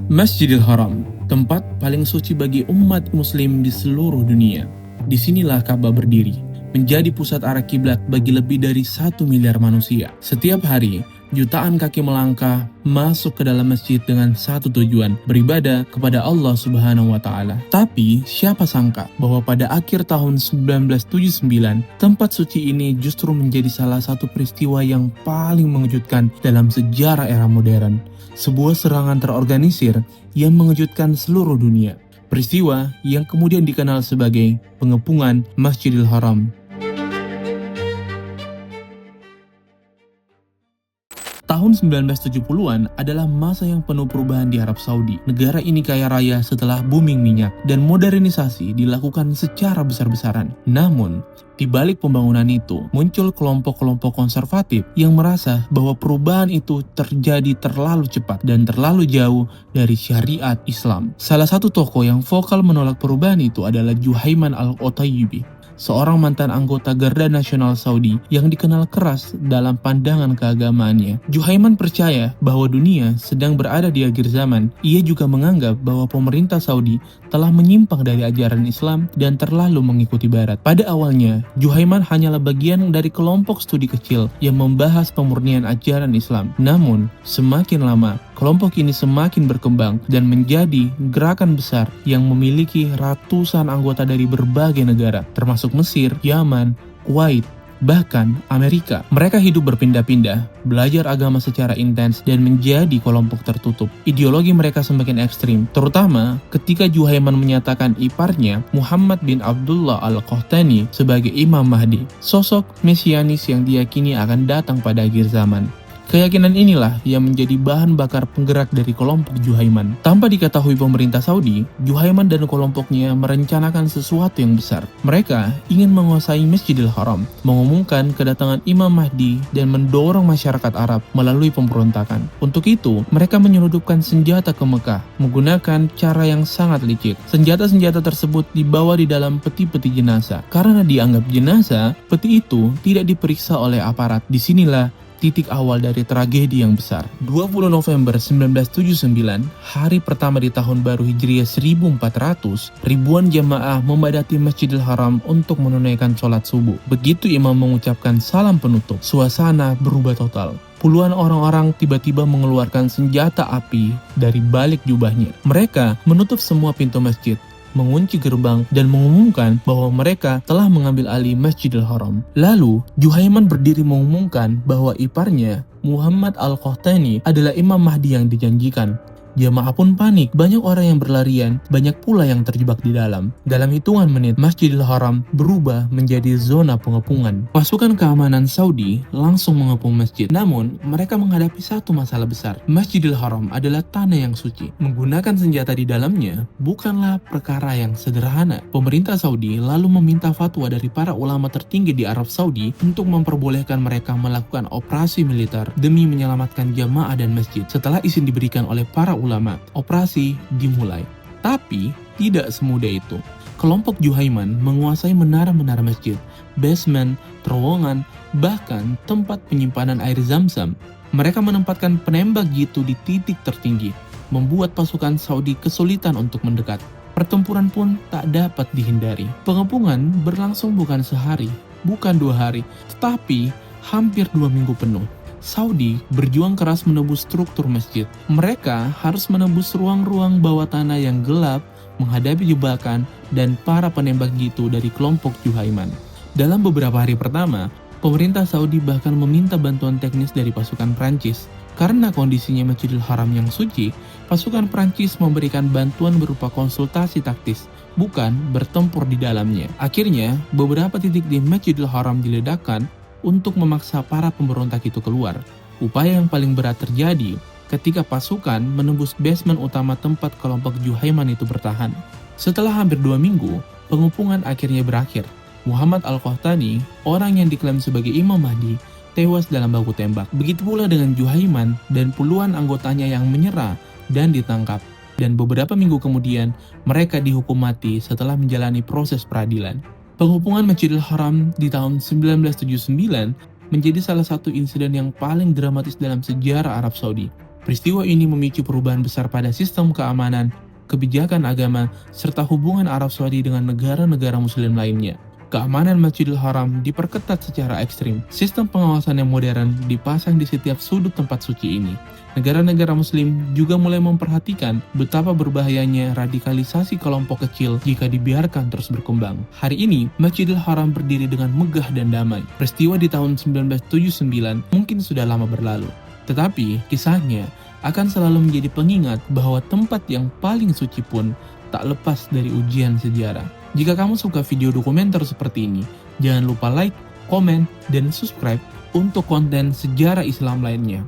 Masjidil Haram, tempat paling suci bagi umat muslim di seluruh dunia. Disinilah Ka'bah berdiri, menjadi pusat arah kiblat bagi lebih dari 1 miliar manusia. Setiap hari, jutaan kaki melangkah masuk ke dalam masjid dengan satu tujuan, beribadah kepada Allah Subhanahu wa Ta'ala. Tapi, siapa sangka bahwa pada akhir tahun 1979, tempat suci ini justru menjadi salah satu peristiwa yang paling mengejutkan dalam sejarah era modern. Sebuah serangan terorganisir yang mengejutkan seluruh dunia. Peristiwa yang kemudian dikenal sebagai pengepungan Masjidil Haram. Tahun 1970-an adalah masa yang penuh perubahan di Arab Saudi. Negara ini kaya raya setelah booming minyak dan modernisasi dilakukan secara besar-besaran. Namun, di balik pembangunan itu, muncul kelompok-kelompok konservatif yang merasa bahwa perubahan itu terjadi terlalu cepat dan terlalu jauh dari syariat Islam. Salah satu tokoh yang vokal menolak perubahan itu adalah Juhaiman Al-Otayyibi, seorang mantan anggota Garda Nasional Saudi yang dikenal keras dalam pandangan keagamaannya. Juhaiman percaya bahwa dunia sedang berada di akhir zaman. Ia juga menganggap bahwa pemerintah Saudi telah menyimpang dari ajaran Islam dan terlalu mengikuti Barat. Pada awalnya, Juhaiman hanyalah bagian dari kelompok studi kecil yang membahas pemurnian ajaran Islam. Namun, semakin lama, kelompok ini semakin berkembang dan menjadi gerakan besar yang memiliki ratusan anggota dari berbagai negara, termasuk Mesir, Yaman, Kuwait, bahkan Amerika. Mereka hidup berpindah-pindah, belajar agama secara intens, dan menjadi kelompok tertutup. Ideologi mereka semakin ekstrim, terutama ketika Juhaiman menyatakan iparnya, Muhammad bin Abdullah Al-Qahtani, sebagai Imam Mahdi, sosok mesianis yang diyakini akan datang pada akhir zaman. Keyakinan inilah yang menjadi bahan bakar penggerak dari kelompok Juhaiman. Tanpa diketahui pemerintah Saudi, Juhaiman dan kelompoknya merencanakan sesuatu yang besar. Mereka ingin menguasai Masjidil Haram, mengumumkan kedatangan Imam Mahdi, dan mendorong masyarakat Arab melalui pemberontakan. Untuk itu, mereka menyelundupkan senjata ke Mekah, menggunakan cara yang sangat licik. Senjata-senjata tersebut dibawa di dalam peti-peti jenazah. Karena dianggap jenazah, peti itu tidak diperiksa oleh aparat. Disinilah titik awal dari tragedi yang besar. 20 November 1979, hari pertama di tahun baru Hijriah 1400, ribuan jamaah memadati Masjidil Haram untuk menunaikan sholat subuh. Begitu imam mengucapkan salam penutup, suasana berubah total. Puluhan orang-orang tiba-tiba mengeluarkan senjata api dari balik jubahnya. Mereka menutup semua pintu masjid, mengunci gerbang, dan mengumumkan bahwa mereka telah mengambil alih Masjidil Haram. Lalu, Juhaiman berdiri mengumumkan bahwa iparnya, Muhammad Al-Qahtani, adalah Imam Mahdi yang dijanjikan. Jamaah pun panik, banyak orang yang berlarian, banyak pula yang terjebak di dalam. Dalam hitungan menit, Masjidil Haram berubah menjadi zona pengepungan. Pasukan keamanan Saudi langsung mengepung masjid. Namun, mereka menghadapi satu masalah besar. Masjidil Haram adalah tanah yang suci. Menggunakan senjata di dalamnya bukanlah perkara yang sederhana. Pemerintah Saudi lalu meminta fatwa dari para ulama tertinggi di Arab Saudi untuk memperbolehkan mereka melakukan operasi militer demi menyelamatkan jamaah dan masjid. Setelah izin diberikan oleh para ulama, operasi dimulai. Tapi, tidak semudah itu. Kelompok Juhaiman menguasai menara-menara masjid, basement, terowongan, bahkan tempat penyimpanan air Zam-Zam. Mereka menempatkan penembak jitu di titik tertinggi, membuat pasukan Saudi kesulitan untuk mendekat. Pertempuran pun tak dapat dihindari. Pengepungan berlangsung bukan sehari, bukan 2 hari, tetapi hampir 2 minggu penuh. Saudi berjuang keras menembus struktur masjid. Mereka harus menembus ruang-ruang bawah tanah yang gelap, menghadapi jebakan dan para penembak jitu dari kelompok Juhaiman. Dalam beberapa hari pertama, pemerintah Saudi bahkan meminta bantuan teknis dari pasukan Prancis. Karena kondisinya Masjidil Haram yang suci, pasukan Prancis memberikan bantuan berupa konsultasi taktis, bukan bertempur di dalamnya. Akhirnya, beberapa titik di Masjidil Haram diledakkan untuk memaksa para pemberontak itu keluar. Upaya yang paling berat terjadi ketika pasukan menembus basement utama tempat kelompok Juhaiman itu bertahan. Setelah hampir 2 minggu, pengepungan akhirnya berakhir. Muhammad Al-Qahtani, orang yang diklaim sebagai Imam Mahdi, tewas dalam baku tembak. Begitu pula dengan Juhaiman dan puluhan anggotanya yang menyerah dan ditangkap. Dan beberapa minggu kemudian, mereka dihukum mati setelah menjalani proses peradilan. Pengepungan Masjidil Haram di tahun 1979 menjadi salah satu insiden yang paling dramatis dalam sejarah Arab Saudi. Peristiwa ini memicu perubahan besar pada sistem keamanan, kebijakan agama, serta hubungan Arab Saudi dengan negara-negara Muslim lainnya. Keamanan Masjidil Haram diperketat secara ekstrim. Sistem pengawasan yang modern dipasang di setiap sudut tempat suci ini. Negara-negara Muslim juga mulai memperhatikan betapa berbahayanya radikalisasi kelompok kecil jika dibiarkan terus berkembang. Hari ini, Masjidil Haram berdiri dengan megah dan damai. Peristiwa di tahun 1979 mungkin sudah lama berlalu, tetapi kisahnya akan selalu menjadi pengingat bahwa tempat yang paling suci pun tak lepas dari ujian sejarah. Jika kamu suka video dokumenter seperti ini, jangan lupa like, komen, dan subscribe untuk konten sejarah Islam lainnya.